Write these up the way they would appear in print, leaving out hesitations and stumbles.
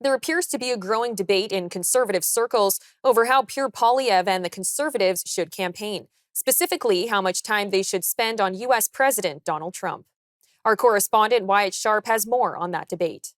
There appears to be a growing debate in conservative circles over how Pierre Poilievre and the Conservatives should campaign, specifically how much time they should spend on U.S. President Donald Trump. Our correspondent Wyatt Sharpe has more on that debate.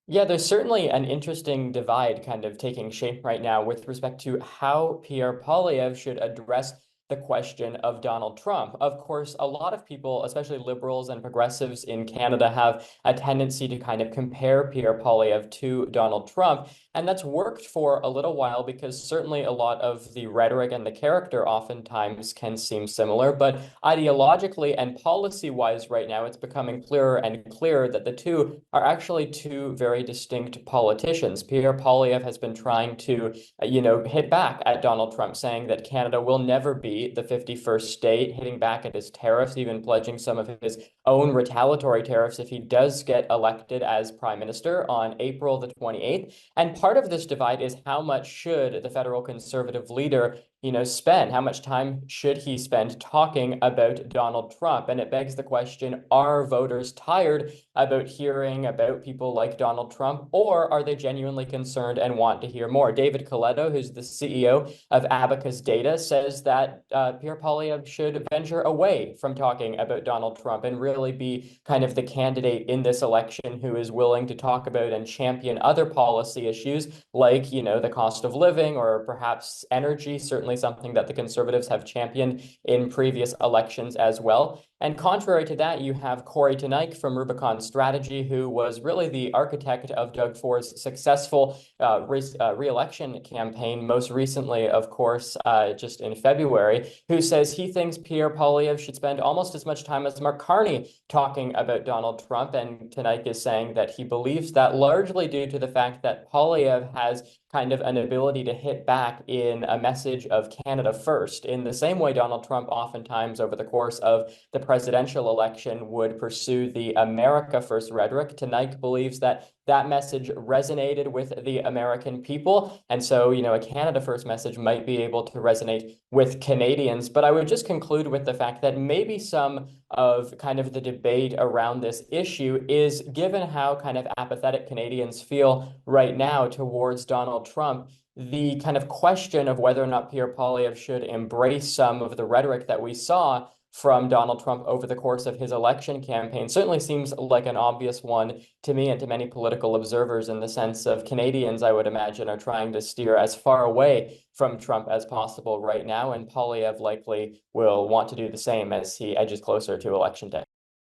Yeah, there's certainly an interesting divide kind of taking shape right now with respect to how Pierre Poilievre should address the question of Donald Trump. Of course, a lot of people, especially liberals and progressives in Canada, have a tendency to kind of compare Pierre Poilievre to Donald Trump. And that's worked for a little while because certainly a lot of the rhetoric and the character oftentimes can seem similar. But ideologically and policy-wise right now, it's becoming clearer and clearer that the two are actually two very distinct politicians. Pierre Poilievre has been trying to, hit back at Donald Trump, saying that Canada will never be the 51st state, hitting back at his tariffs, even pledging some of his own retaliatory tariffs if he does get elected as prime minister on April the 28th. And part of this divide is how much should the federal conservative leader spend? How much time should he spend talking about Donald Trump? And it begs the question, are voters tired about hearing about people like Donald Trump, or are they genuinely concerned and want to hear more? David Coletto, who's the CEO of Abacus Data, says that Pierre Poilievre should venture away from talking about Donald Trump and really be kind of the candidate in this election who is willing to talk about and champion other policy issues like, the cost of living or perhaps energy, certainly something that the Conservatives have championed in previous elections as well. And contrary to that, you have Corey Teneycke from Rubicon Strategy, who was really the architect of Doug Ford's successful re-election campaign, most recently, of course, just in February, who says he thinks Pierre Poilievre should spend almost as much time as Mark Carney talking about Donald Trump. And Teneycke is saying that he believes that largely due to the fact that Poilievre has kind of an ability to hit back in a message of Canada first, in the same way Donald Trump oftentimes over the course of the presidential election would pursue the America First rhetoric. Teneycke believes that that message resonated with the American people. And so, a Canada First message might be able to resonate with Canadians. But I would just conclude with the fact that maybe some of kind of the debate around this issue is, given how kind of apathetic Canadians feel right now towards Donald Trump, the kind of question of whether or not Pierre Poilievre should embrace some of the rhetoric that we saw from Donald Trump over the course of his election campaign certainly seems like an obvious one to me and to many political observers, in the sense of Canadians, I would imagine, are trying to steer as far away from Trump as possible right now, and Poilievre likely will want to do the same as he edges closer to election day.